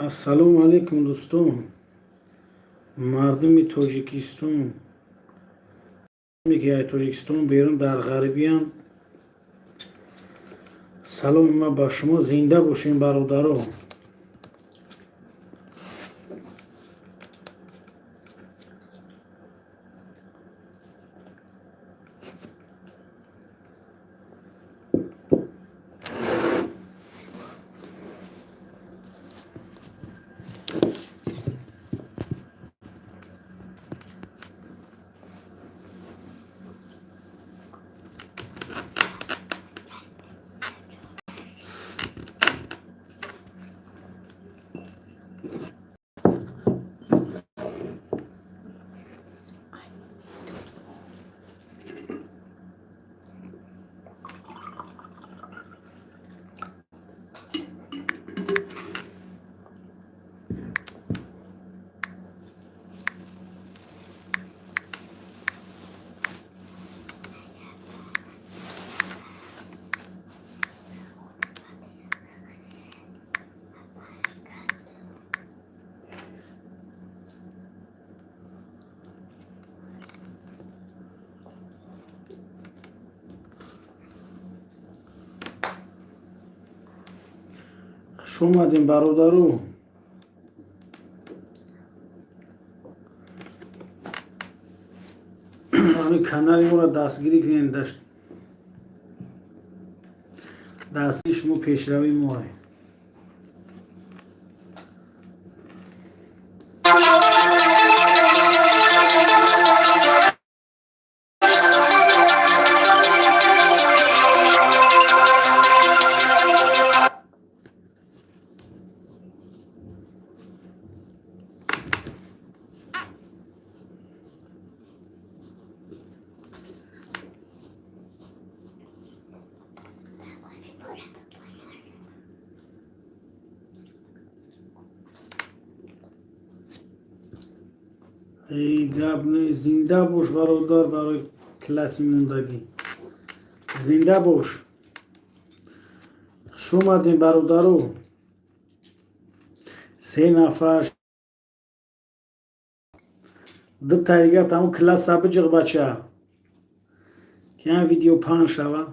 ассалому алайкум дӯстон, мардуми тоҷикистон ки аз тоҷикистон берун дар ғарбиянд. саломи ман ба шумо. Зинда бошем бародарон. хуш омадем бародарон. ҳамин канали моро дастгирӣ кунед. дастгири шумо пешравии мо. гап не. Зинда бош бародар, барои класси мондагӣ. Зинда бош. хуш омадем бародарон. 3 нафар 2 тайга тамом класса биҷиқ бача. ки ин видео паҳн шава.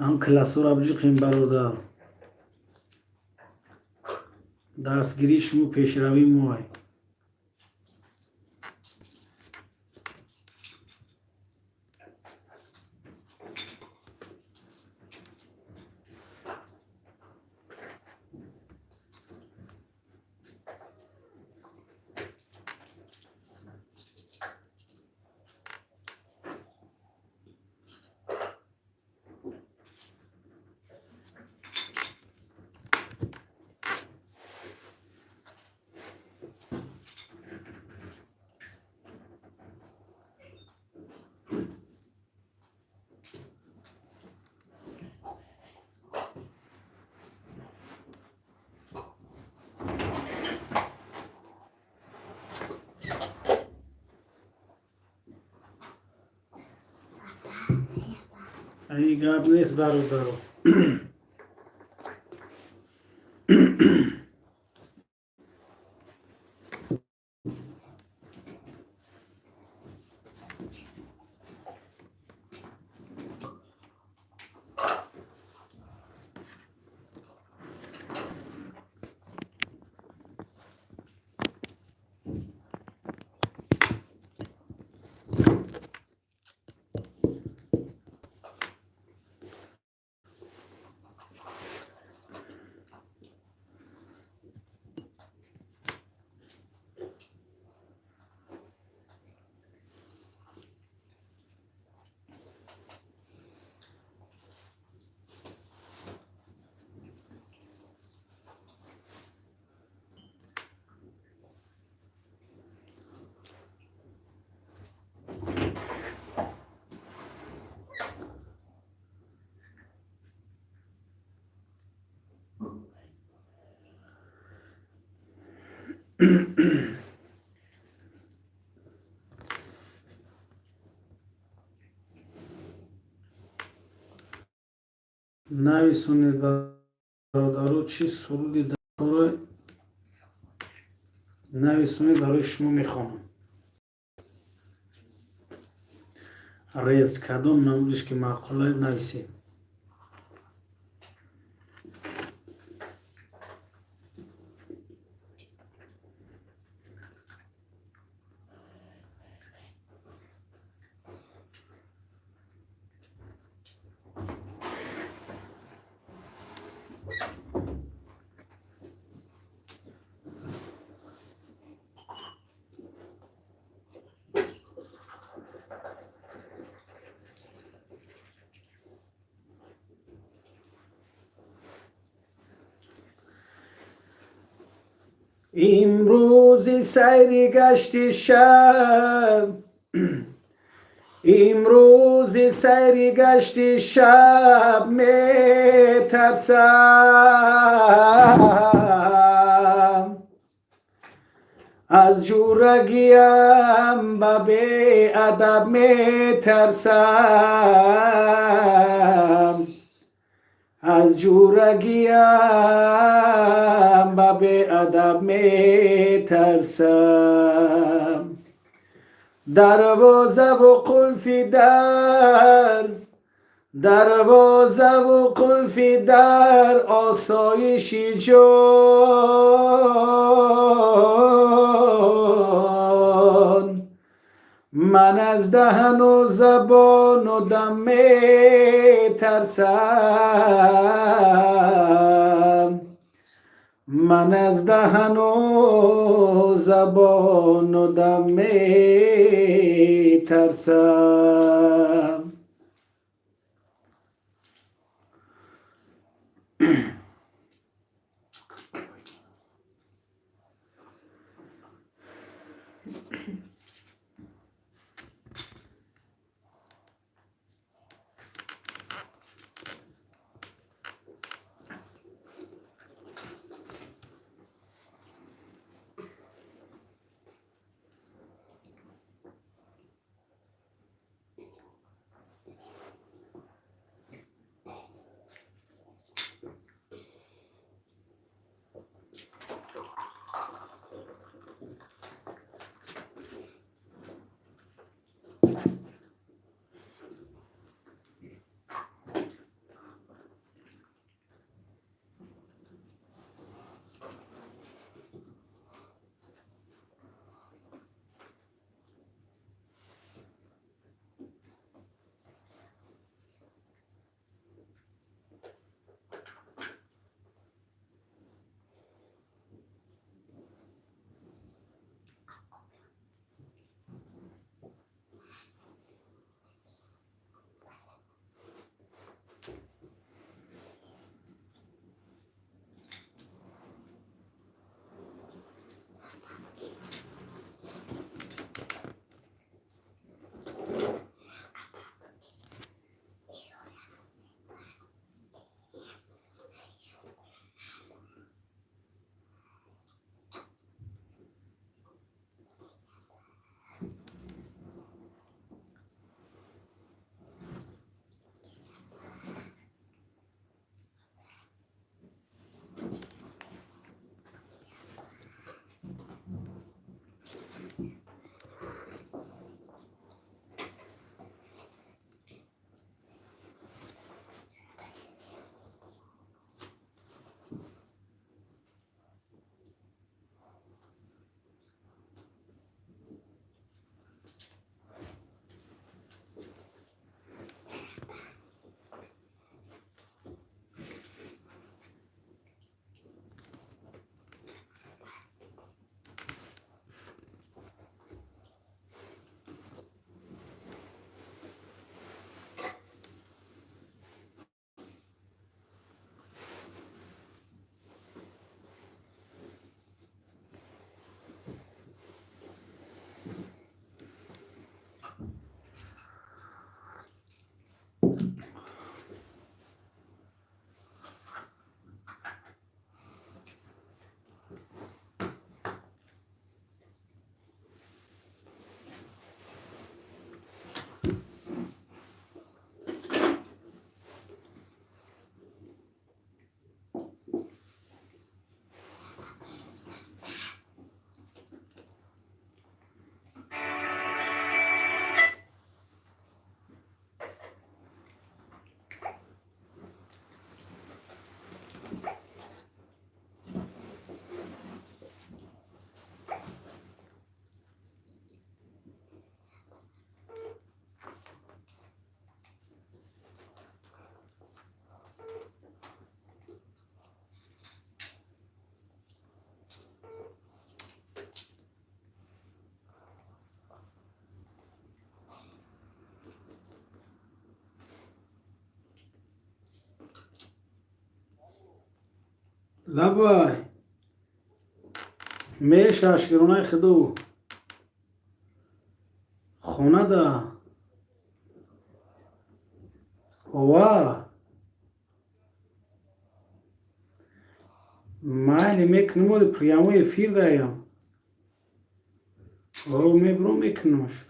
ҳам классора биҷиқем бародар. дастгирии шумо пешравии моай. ин гап нест бародарон. نویسونید برادرو چی سرودی داره نویسونید برای شما میخوانم. ریز کدام نمودش که مقاله نویسید. امروزی سیری گشتی شب امروزی سیری گشتی شب می ترسم از جورگیم به بی ادب می ترسم از جورگیم به بی ادب می ترسم دروازه و قلفی دروازه و قلفی در آسایشی جان من از دهن و زبان و دم می ترسم من از دهن و زبان و دم می ترسم. لبای میش اشکرونای خدو خونه دا وا مایلی میکنم و پریامو افیر دایم او میبرو میکنمش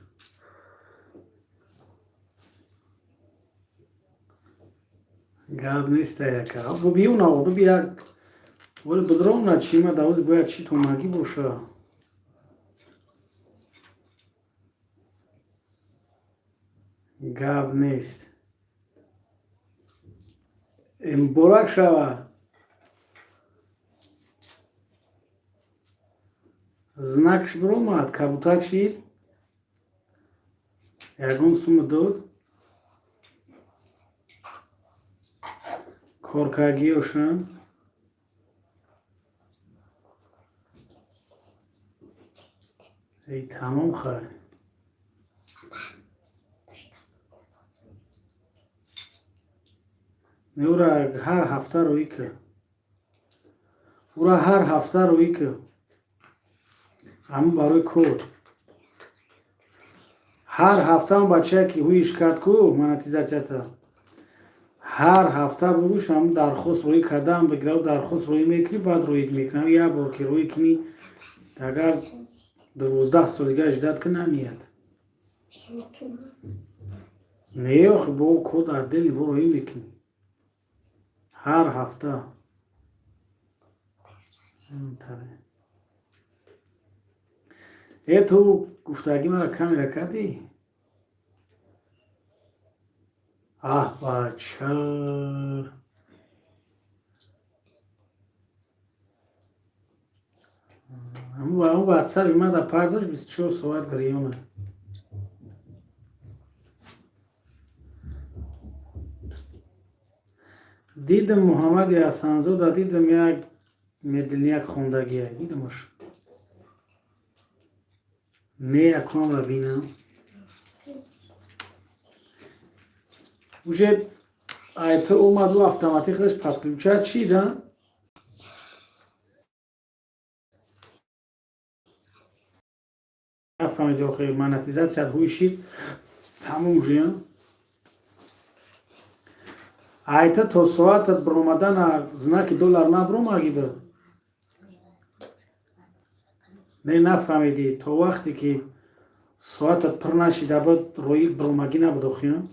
گاب نیست یکا او بیون او بیا ولی بدرون چیما داوز باید چی تو ماگی باشه گاب نیست ام براک شوا знакш бромад кабутак шид ягон сума дод коркагиёшан эй тамом хай неура ҳар ҳафта рӯӣ ка ура ҳар ҳафта рӯӣ ка ҳамн барои кор ҳар ҳафтаам бачае ки ҳуиш кард ку монетизатсията ҳар ҳафта бугӯш ҳамн дархост рӯӣ кардаам бигирав дархост рӯӣ мекунӣ баъд рӯӣ мекунам як бор ки рӯӣ кунӣ агар 12 солига 18 ка намеяд не охи бо код аддели бо рӯӣ мекунӣ ҳар ҳафта ту гуфтагӣ мара камера кардӣ аҳ бача он ватсаби мада пардош 24 соат гирёна дидам муҳаммади ҳасанзода дидам як медилняк хондагия дидамаш не якумра бинам уже айта омаду автоматик даш подключат чида нафаҳмиди охир монетизатсияд ҳуи шид тамом уже айта то соатат биромадана знаки доллар набромагида не нафаҳмидӣ то вақте ки соатат пир нашида бад рӯи биромагӣ набуд охиён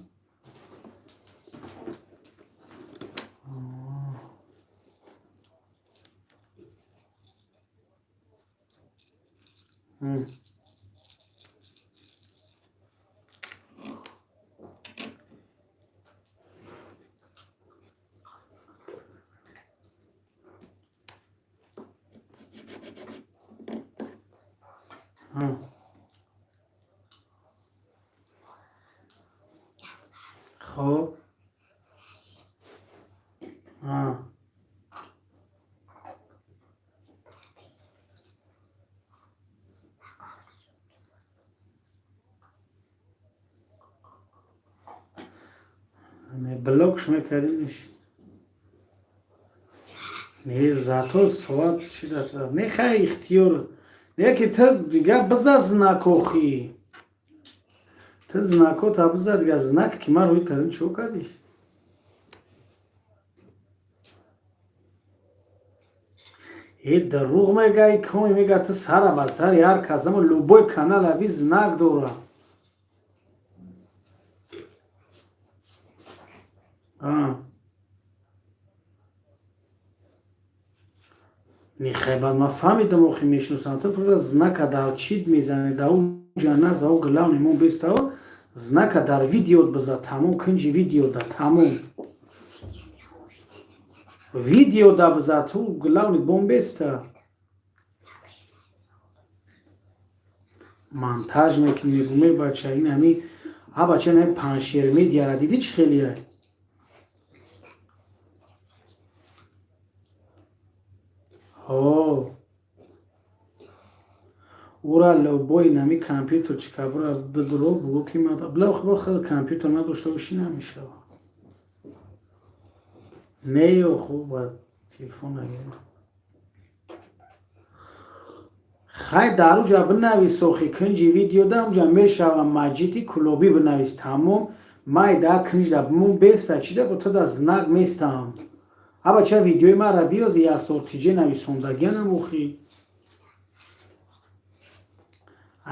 خب блокш мекардимш не зато соат чӣ дата не хай ихтиёр не ки ту дига биза знакохи ту знакота биза дига знак ки ман рӯй кардим чиҳо кардиш дурӯғ мегаи коми мега ту сара ба сари ҳар казамо любой каналави знак дора нехайбат ма фаҳмидам охи мешиносам ту просто знака дар чид мезани да унҷа наза о главни мон бестао знака дар видеот биза тамом кинҷи видео да тамом видео да биза ту главни бон беста монтаж мекунӣ мегуме бача ин ҳами а бача на паншер медиара диди чӣ хелия ура лобои нами компютер чикабра бигро бугу ки мада блохбо хел компютер надошта бошӣ намешава не ё хуб ба телефон агер хай дар уҷа бинавис сохи кинҷи видеода уҷа мешавам маҷити кулоби бинавис тамом май да кинҷда бимун беста чида бутада знак местам аба ча видеои мара биёзи ясортиҷе нависондагианам охи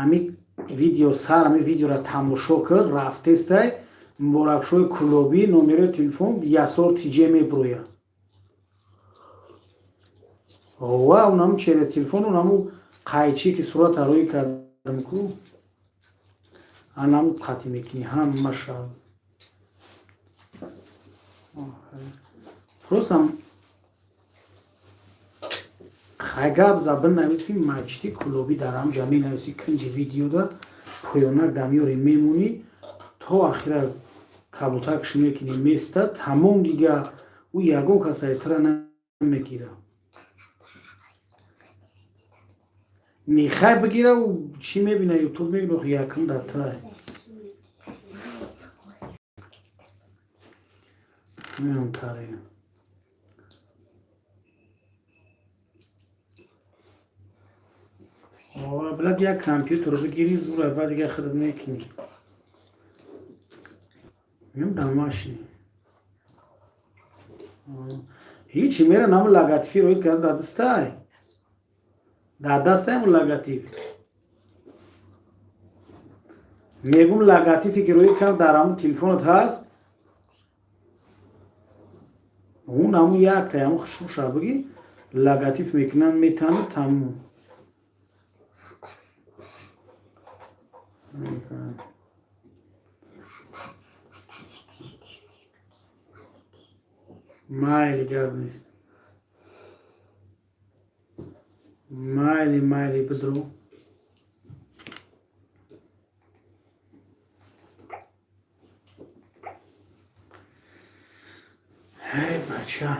ами видео сар ами видеора тамошо кирд рафтестай муборакшои кулоби номерои телефон ясортиҷе меброя ва унаму чера телефон унаму қайчи ки сурата рӯи кардам ку анаму қатӣ мекунӣ ҳама шав рӯсам хай гап забин нависи маҷди кулоби дар ҳамҷа менависи кинҷи видеода поёнак дамёри мемунӣ то ахира кабутакши мекунӣ места тамом дига ӯ ягон касайтира намегира мехай бигира ӯ чӣ мебина ютуб мебина якм датар меонтаре билад як компютер бигири зура баъд дига худат мекунӣ мем дар машини ҳичи мера намо логотипи роид карда дар дастай дар дастаи логотип мегум логотипе ки роид кард дар ҳамун телефонат ҳаст он ҳамун яктай ҳамун хушуша биги логотип мекунанд метани тамом майли гап нест майли бидрӯ эй бача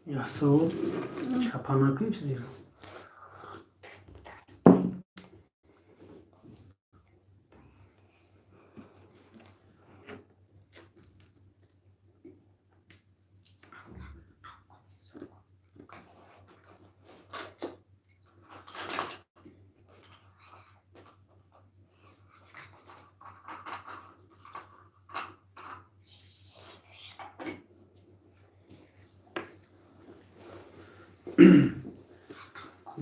ясо чапанакин чизира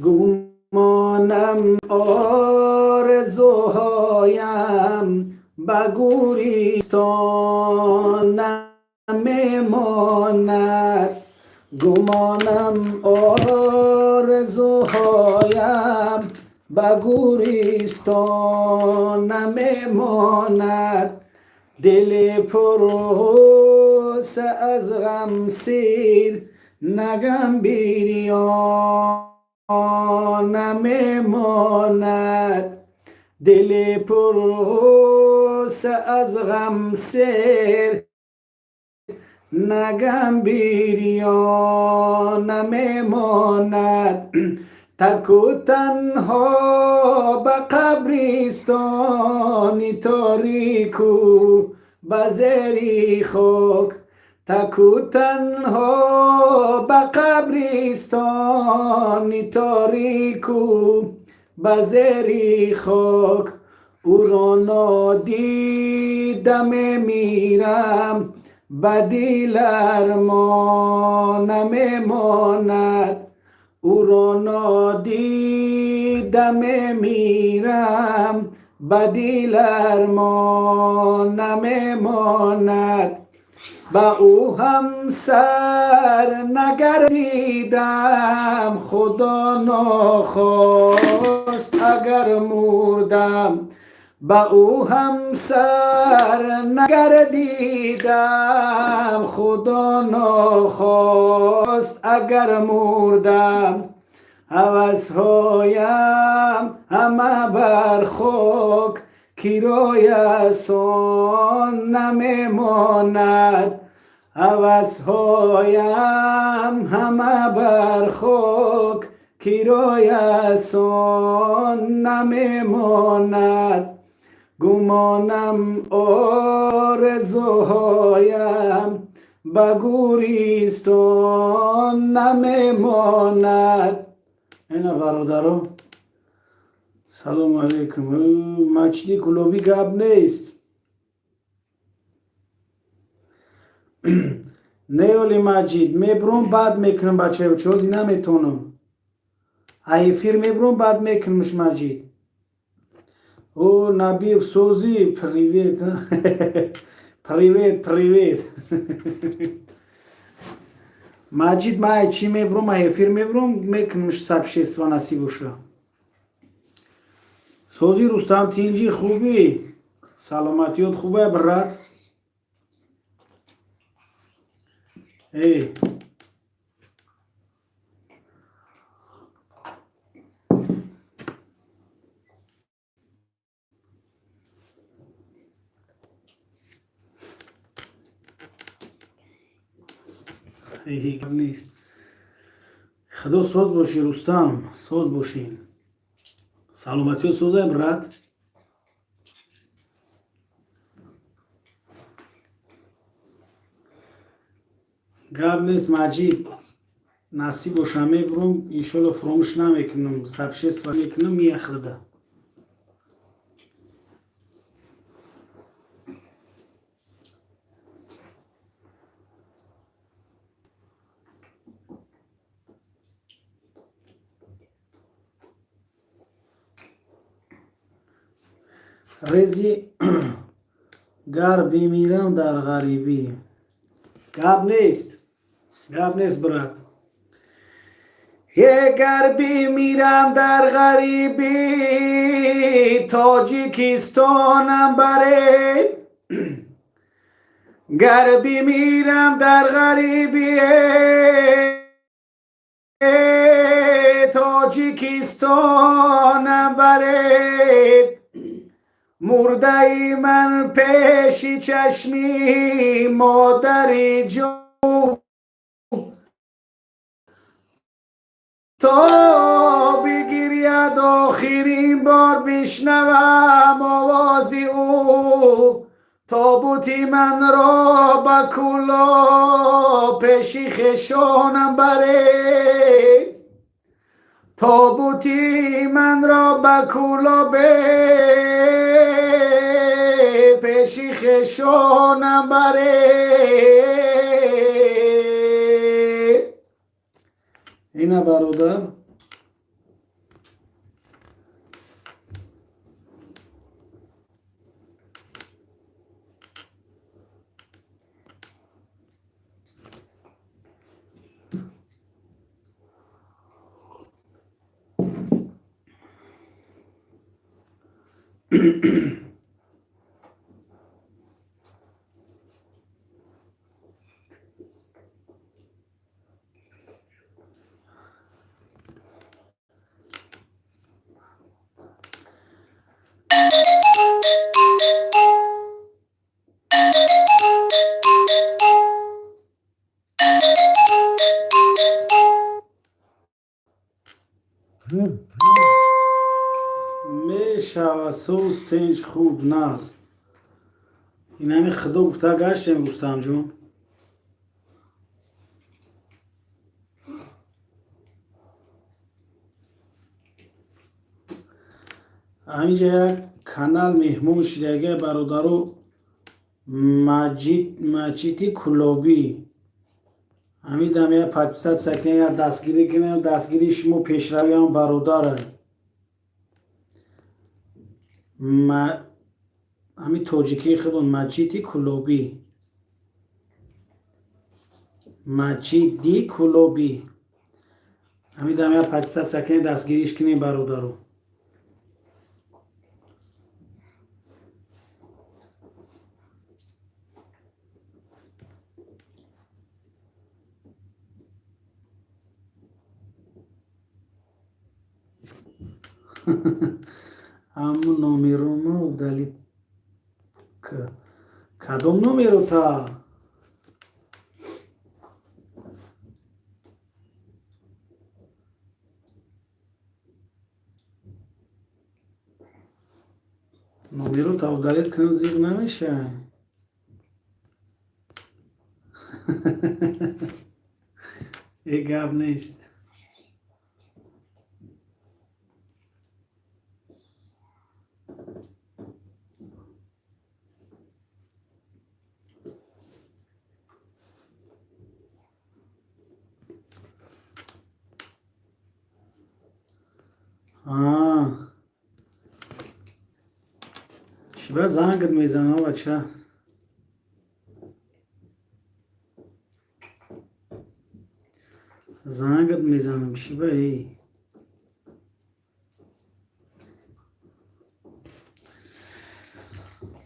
گمانم آرزوهایم به گوریستان نمیماند گمانم آرزوهایم به گوریستان نمیماند دل پرغصه از غم سیر نگم بیریان نمیماند دل پرغصه از غم سیر نگم بیریان نمیماند تک و تنها به قبرستانی تاریک و به زیر خاک تک و تنها به قبرستانی تاریک و به زیر خاک او را نادیدم میرم بدیل ارمانم ماند او را نادیدم میرم بدیل ارمانم ماند با او هم سر نگردیدم خدا ناخواست اگر مردم با او هم سر نگردیدم خدا ناخواست اگر مردم هوس‌هایم همه بر خاک کرای آسان نمیماند هوس‌هایم همه بر خاک کرای آسان نمیماند گمانم آرزوهایم به گوریستان نمیماند. اینا برادران سلام علیکم. مجدی گلابی گپ نیست. نه اولی مجید میبرم بعد میکنم بچه چوزی نمیتونم ایفیر میبرم بعد میکنمش مجید. او نبی سوزی پریویت پریویت مجید ما چی میبرم ایفیر میبرم میکنمش سبشیست و نصیب باشه. سوزی رستم تینجی خوبی؟ سلامتیت خوبه برات؟ ای هیچ نیست. خدا سوز باشی رستم سوز باشین. سلامتیت سوزه برات؟ گپ نیست مجید نصیب باشه میبرم انشالله فراموش نمیکنم سبشیست و میکنم میخرده. رزی گر بمیرم در غریبی گپ نیست برات. گر بمیرم در غریبی تاجیکستانم بره گر بمیرم در غریبی تاجیکستانم بره مرده ای من پیشی چشمی مادری جو تا بگیرید آخرین بار بشنوم آوازی او تابوتی من را به کلا پیشی خشانم بره تابوتی من را به کلا پیشی خشانم بره. اینا برادر میشود سوز تنج خوب ناز. این همین خدا گفته گشتیم رستم جون. همینجا یک канал меҳмон шидаги бародару маҷити куллобӣ ҳамидам я подписат сакин я дастгирӣ кинем дастгири шумо пешравиам бародара ҳами тоҷикии худон маҷиди куллобӣ ҳамидам я подписат сакин дастгириш кинем бародару аммо номерома удалид кадом номерота номерота удалид кунам зиқ намешай е гап нест шиба зангт мезанам бача зангт мезанам шиба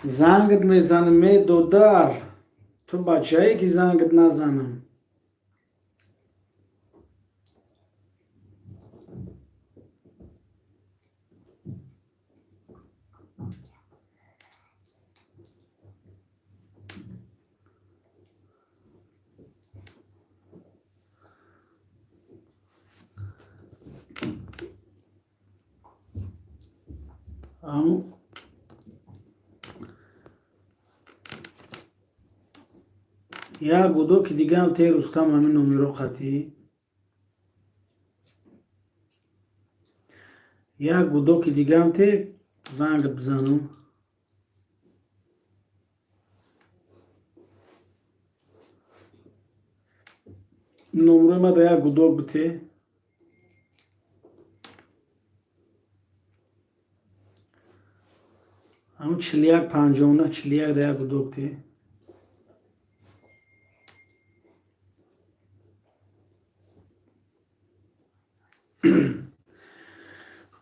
зангт мезанам медодар ту бачае ки зангт назанам як гудоки дигам те рустам ҳамин номеро қатӣ як гудоки дигам те занг бизанам номерои ма да як гудок бите ҳамн 4159 41 да як гудок те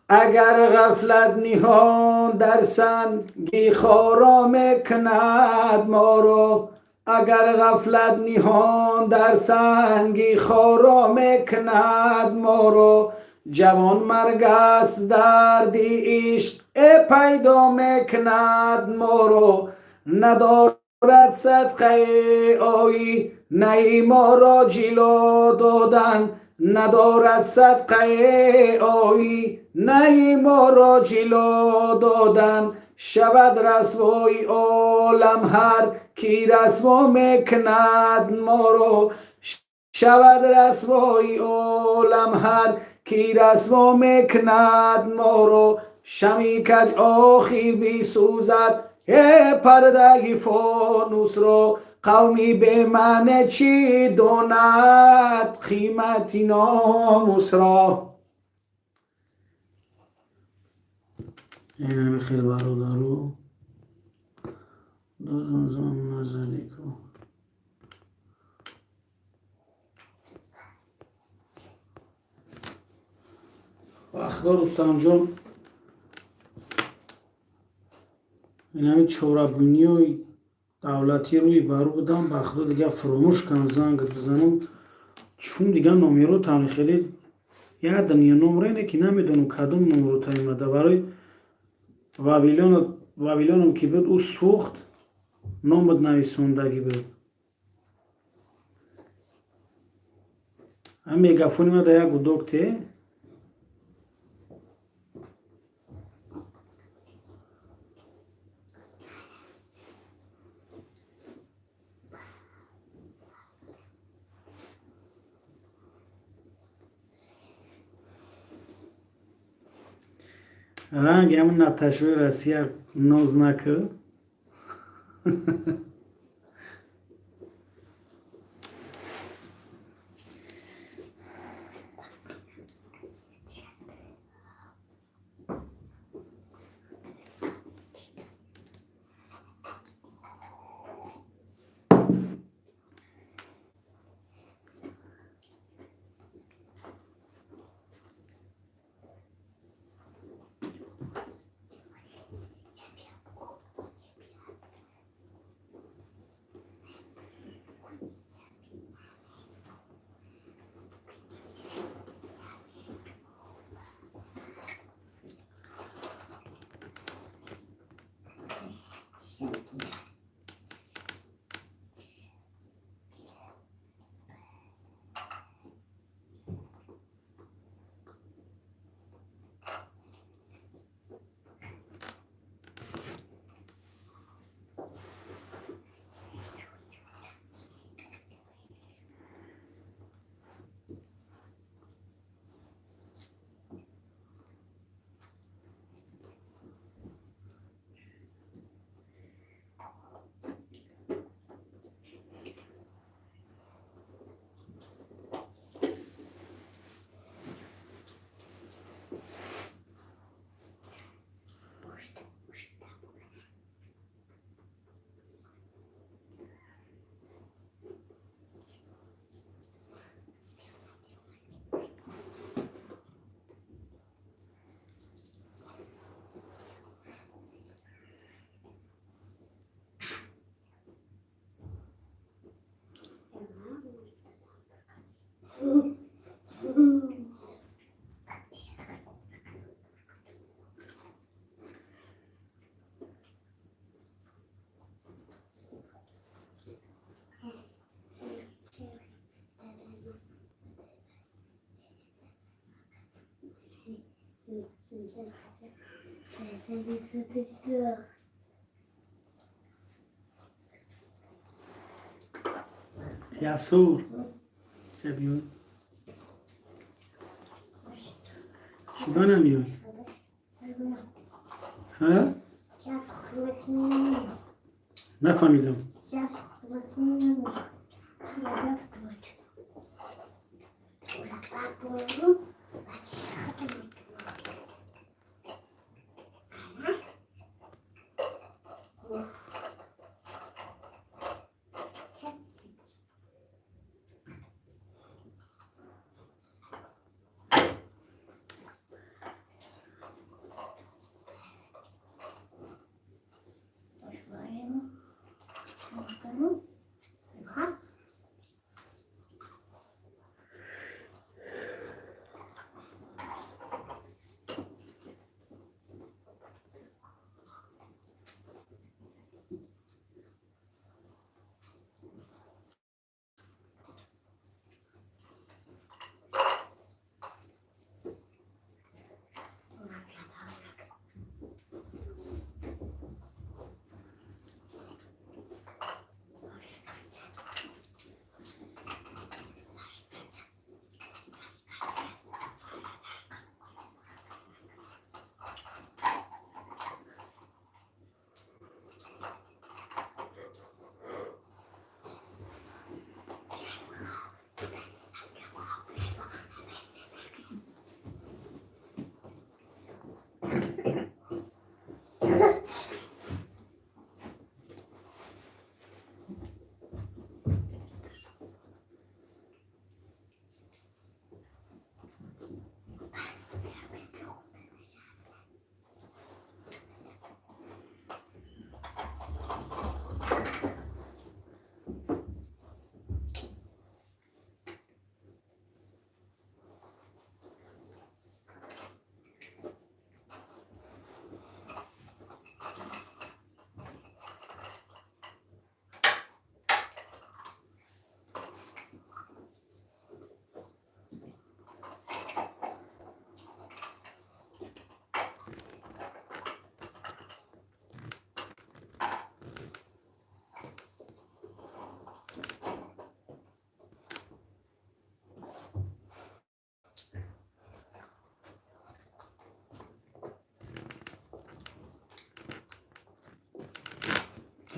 اگر غفلت نهان در سنگی خارا میکند ما رو اگر غفلت نهان در سنگی خارا میکند ما رو جوان مرگ است دردی عشق پیدا میکند ما رو ندارد صدقه آیی نی ما را جلو دادن ندارد صدقه آیی نی ما را جلو دادن شود رسوای عالم هر کی رسوا میکند ما رو شود رسوای عالم هر کی رسوا میکند ما رو شمی کج آخر بی سوزد پرده فانوس رو قومی به من چی داند قیمت ناموس را این همه خیلی برادرو دوزم نزدی کن وقتا رستم جان این همه چورابینی و давлати рӯи бару будам ба худо дига фуромӯш кам занг бизанам чун дига номеро хеле ядам я номрене ки намедонам кадом номеро таимада барои вавилонам ки буд ӯ сӯхт номад нависондагӣ буд ҳам мегафони ма да як гудок те رنگ همون نتشوی رسیه نازنکه یاسور چه بیون چیکار نمیاد ها نفهمیدم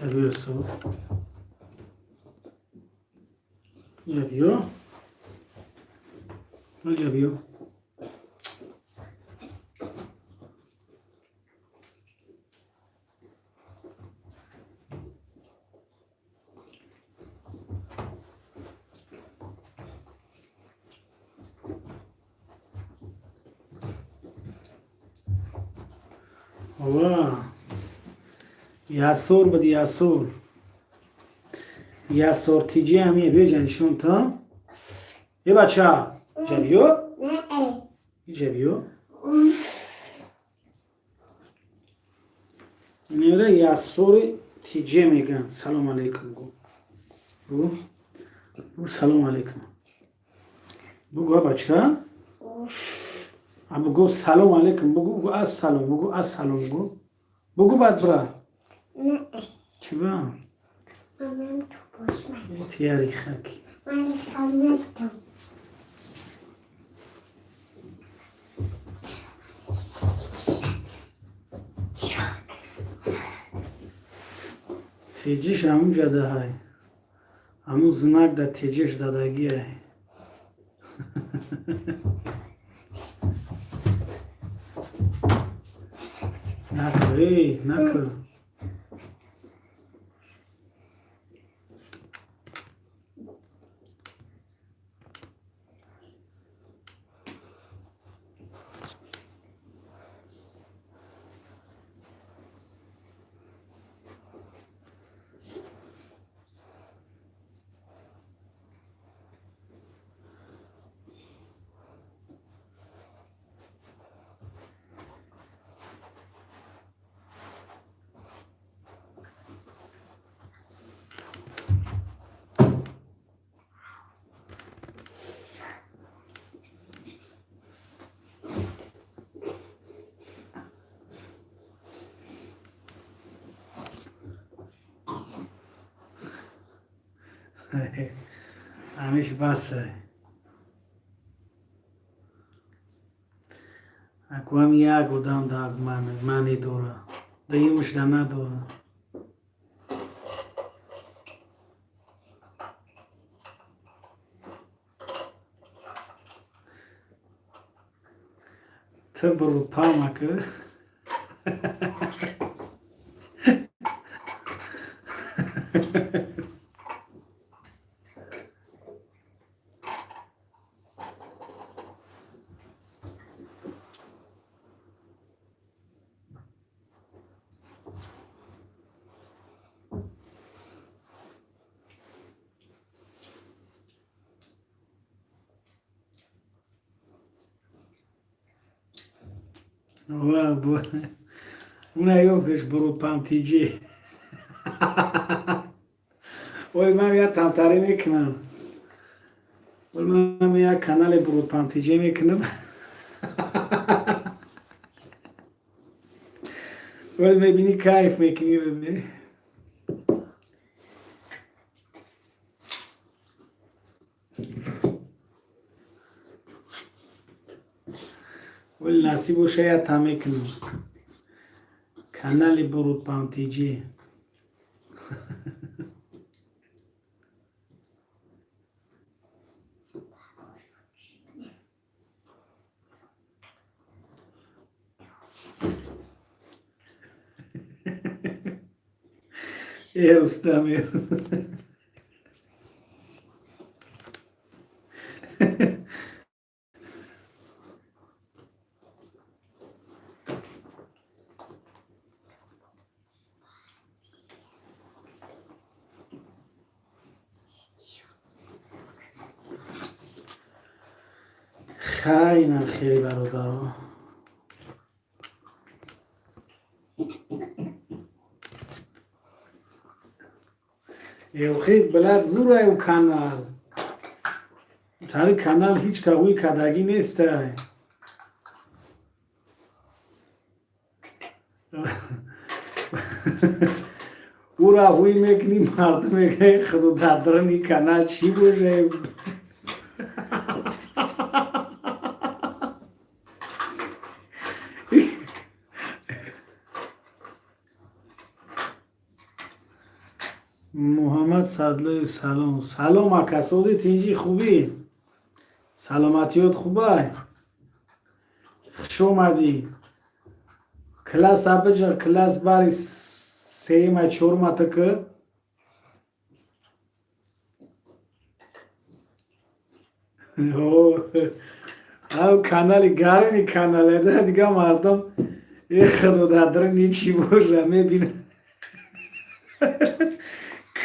Javier Já viu? Já viu? Olá. Yasur bad Yasur. Yasur tiji hamiye bejanishun tam. Ye bacha. Javiu? Javiu? Nere Yasur tiji megan. Salam alaikum go. Bu salam alaikum. Bu bacha. Abu go salam alaikum. Bu assalam. Bu assalam go. Bu bad bra. Chiba. Mamam çok boşma. Tiyari khaki. Ben kalmıştım. تیجیش همون جده های همون زنک در تیجیش زدگی های نکن نکن همیشه بسه اکو هم یک دام داگ مانی دوره دیمش دا ندوره تو برو پامکه اون گفتش برو پانتیجی ولی من یه تمتاری میکنم ولی من یه کانال برو پانتیجی میکنم ولی میبینی کیف میکنی ببینی ولی نصیب شاید هم میکنم کانال برو پانتیجی usta mesmo. خیلی خیلی برادر خیلی بلد زوره اون کانال تاری کانال هیچ کهوی کدگی نیسته او را هوی میکنی مردم میگه خود دادرن این کانال چی بوشه محمد صدلای سلام سلام اکسازی تینجی خوبی سلامتیات خوبه خوش اومدی کلاس ابجا کلاس باری سیما چورما تکه او کانالی گارنی کاناله ده دیگه مردم یه خدا دادر نیچی باشه میبینه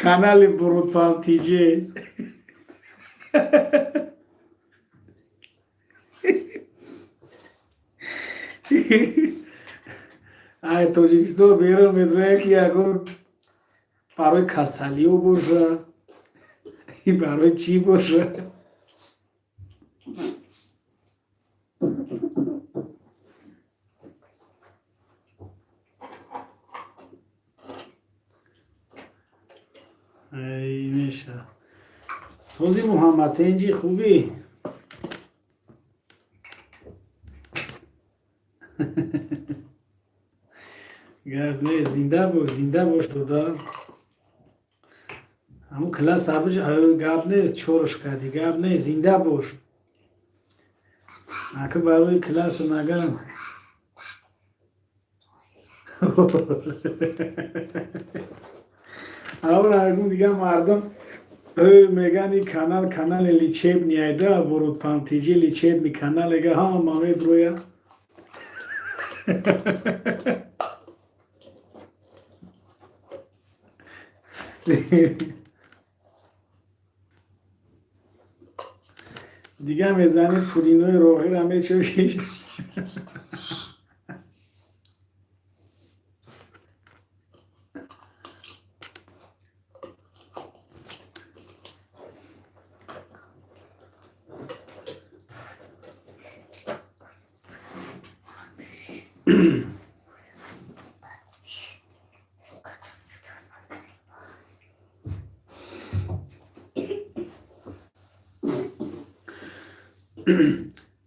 کانالی برود پانتیجه ای توجیکستان بیرون میدونه که یکو برای کسالیو باشه برای چی باشه ای میشه سوزی محمد تنجی خوبی گرده زنده باش دادا همون کلاس آبج گاب نه چورش کردی گاب نه زنده باش اگه برای کلاس نگم اون اگه دیگه مردم میگن این کانال لیچب نیایده برود پانتیجی لیچب می کانال اگه ها مامید رویا دیگه میزنی پودینوی روحی را میچوشیش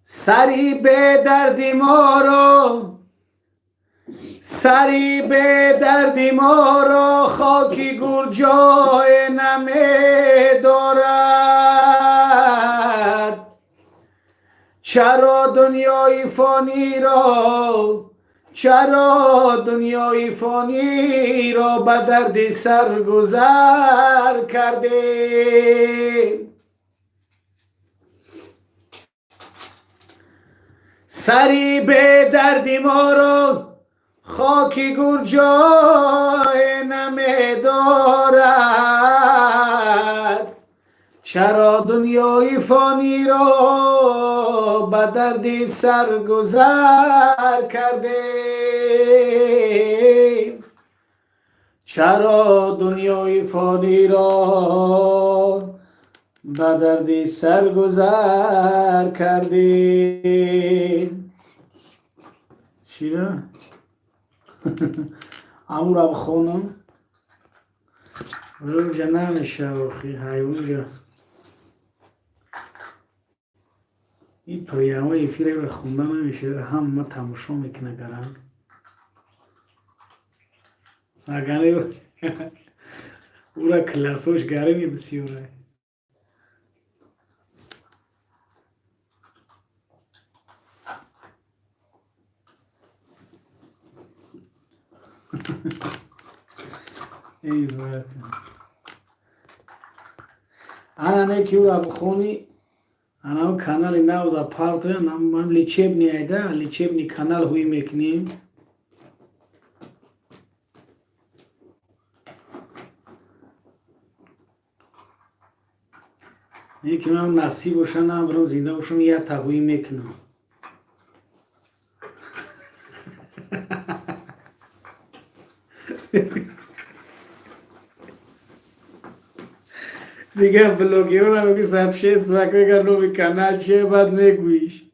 سری به دردی ما رو سری به دردی ما رو خاکی گور جای نمی دارد چرا دنیای فانی را به دردی سرگذر کرده سری به دردی ما رو خاکی گور جای نمی دارد چرا دنیای فانی را به دردی سرگذر کرده چرا دنیای فانی را به دردی سرگذر کرده چی را؟ امو را بخونم ولو جا نمیشه آخی حیوان جا این پریامه ای فیره را خونده نمیشه هم ما تماشا میکنه گرم ساگانه او را کلاسوش گرمی بسیاره ای بابا انا نه کیو ابخونی انا کانال ناو دا پارت من لیچب نی ایدا لیچب نی کانال ہوئی میکنیم یکی من نصیب باشم برام زنده باشم یا تهوی میکنم دیگه بلوگیون هم که سبشه سوکه که نوی کانال چه بعد میگویش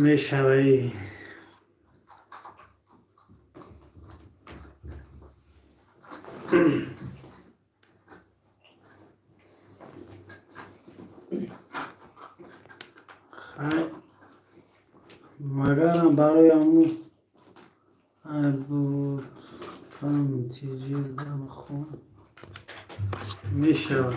میشوی مگرم برای امو بود هم تیجی دم خون میشود.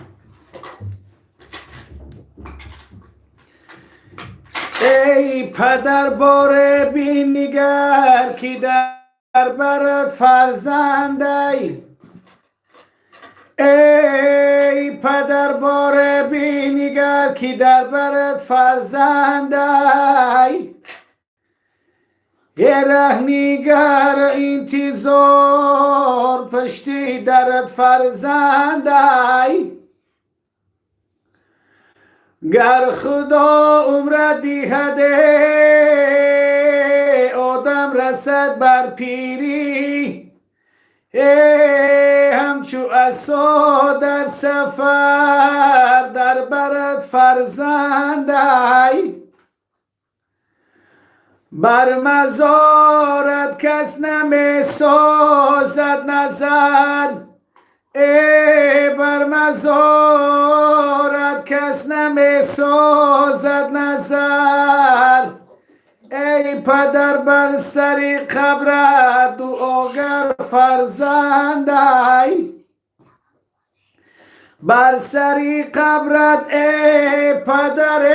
ای پدر باره بین نگر کی در برت فرزندی، ای پدر باره بین نگر کی در برت فرزندی، یه رهنیگر انتظار پشتی درت فرزندی، گر خدا عمر دیهده آدم رسد بر پیری، همچو عصا در سفر در برت فرزندی، بر مزارت کس نمی سازد نظر، بر مزارت کس نمی سازد نظر، ای پدر بر سری قبرت دعاگر فرزندی، بر سری قبرت ای پدر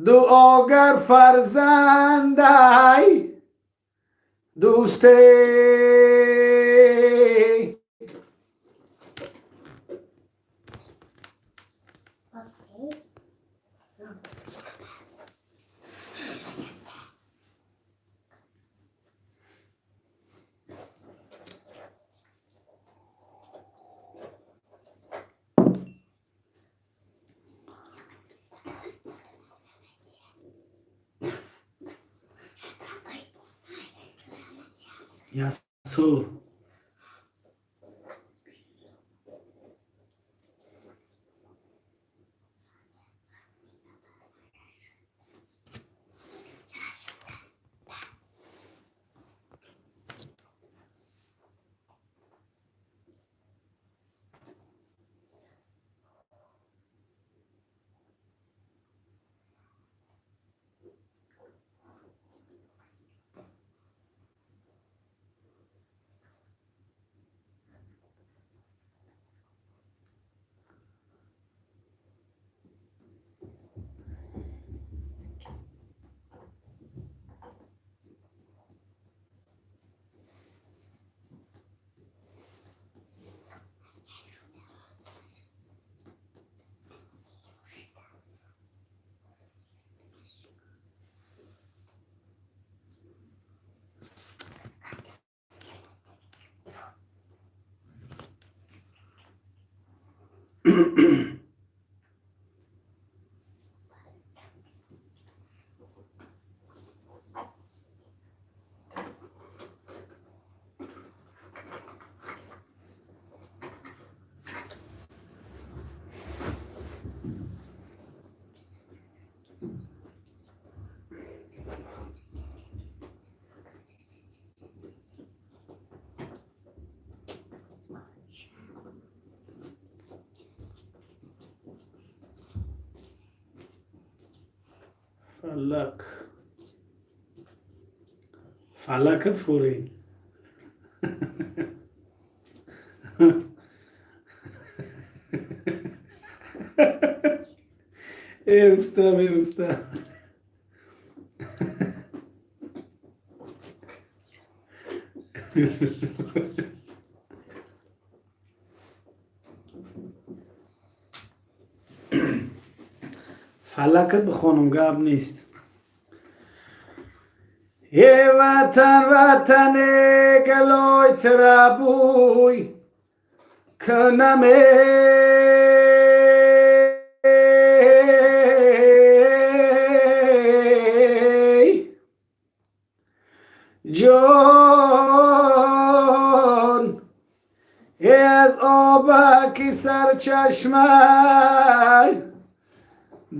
دعاگر فرزندی، دوستی یسو فلکت فوری ای usta ای usta فلکت به خانمگاه نیست. ای وطن وطن گلوی ترابوی کنمه جان ای از آبکی سر چشمه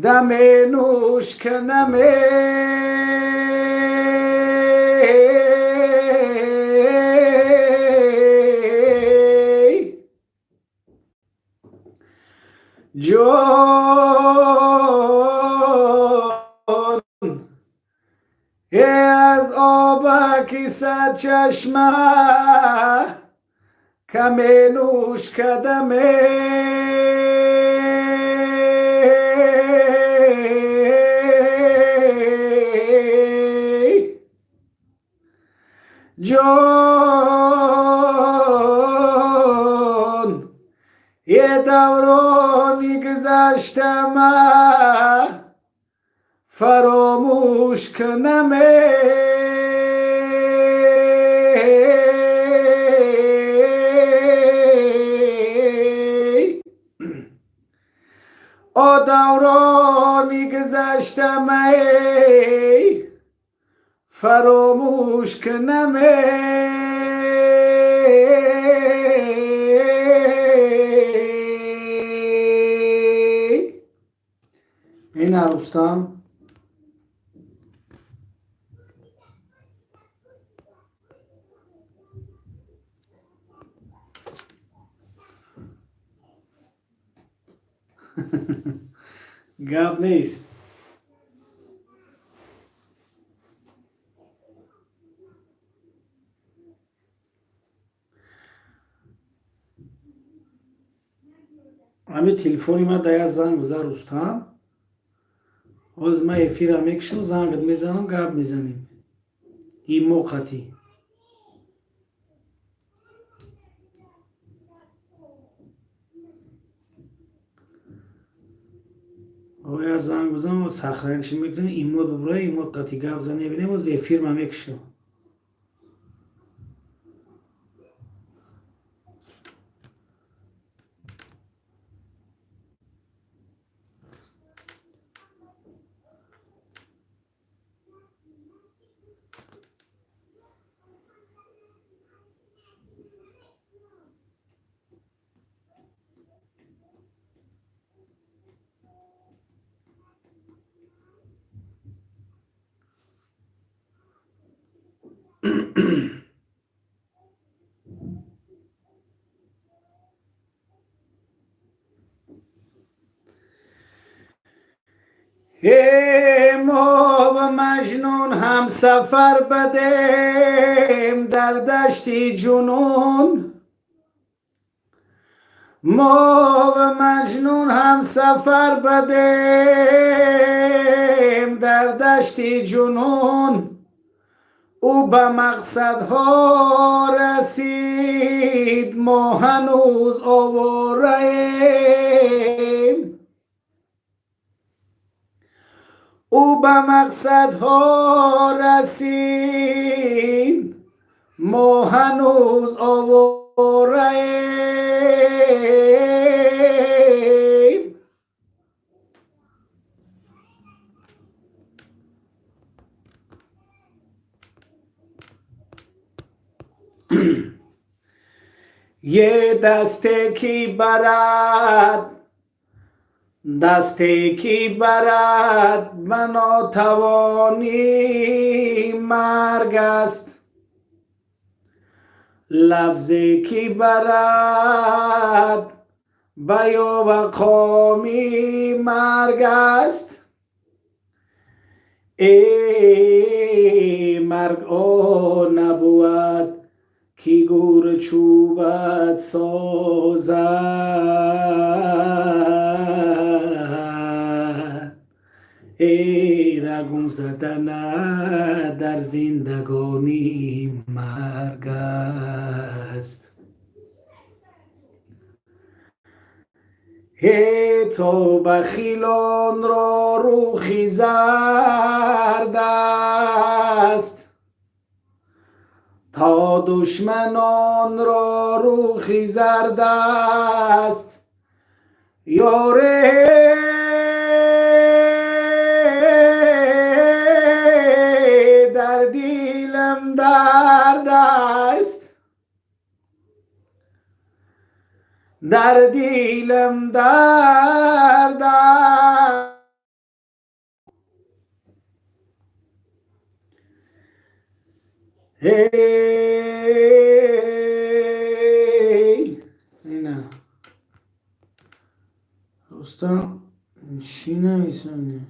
دم نوش کنم جان از آبکی سرچشمه کم نوش کدم جان یه دورانی گذشتم فراموش کنم آ دورانی گذشتم فراموش کنم این عروستم گپ نیست. همین تلفنی من دیگه زنگ بزن رستم از ما افیر میکشم زنگ میزنم گپ میزنیم این موقتی آیا زنگ بزنم و سخرانش میکنیم این مود ببره این مود قطعی گپ زنیم بینیم از افیر من میکشم ما و مجنون هم سفر بدیم در دشتی جنون ما و مجنون هم سفر بدیم در دشتی جنون او به مقصدها رسید ما هنوز آواره ایم او به مقصدها رسید ما هنوز آواره ایم یه دسته کی برد دسته کی برد به ناتوانی مرگ است لفظی کی برد به یاوقامی مرگ است ای مرگ او نبود کی گور چوبت سازد ای رگم زدن در زندگانی مرگ است ای تو بخیلان را روخی زرد است تا دشمنان را روخی زرد است یاره در دیلم درد است در دیلم درد است هی نه رستم چی نمیسونی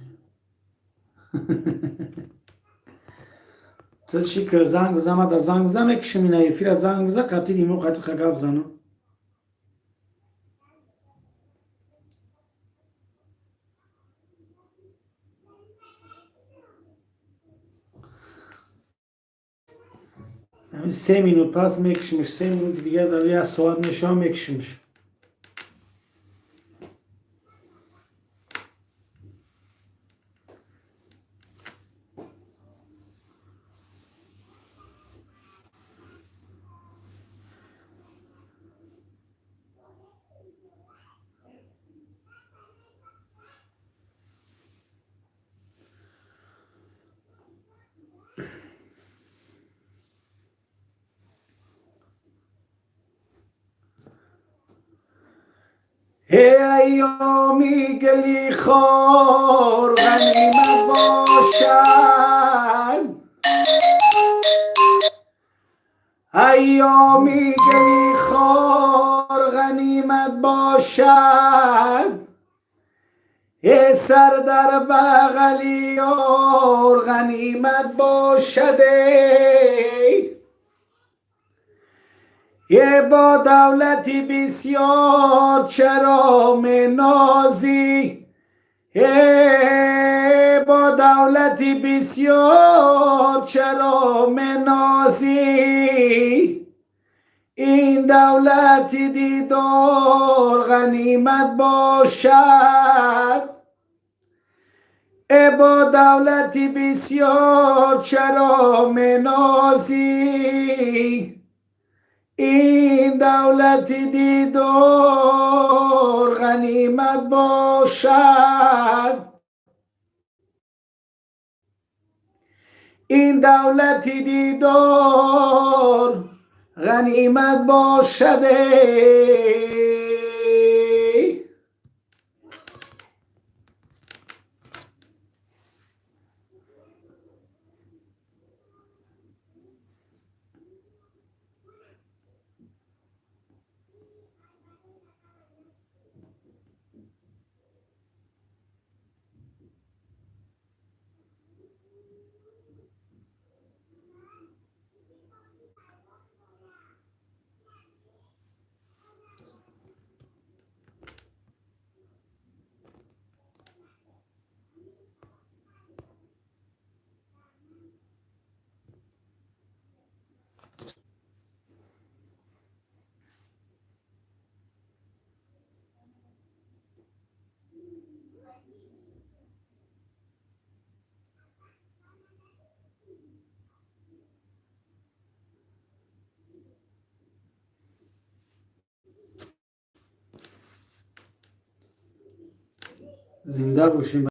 تو چی که زنگ بزنم دا زنگ بزنم یکیشو می نیفیر از زنگ بزن قطعی دیمو قطعی خگاب بزنم همین 3 minut پس میکشمش 3 minut دیگه در یه ساعت نشا میکشمش ای ایامی گلی خور غنیمت باشد ایامی گلی خور غنیمت باشد ای سر در بغلی اور غنیمت باشد یه با دولتی بسیار چرا منازی با دولتی بسیار چرا منازی این دولتی دیدار غنیمت باشد با دولتی بسیار چرا منازی این دولتی دیدار غنیمت باشد این دولتی دیدار غنیمت باشد زنده باشیم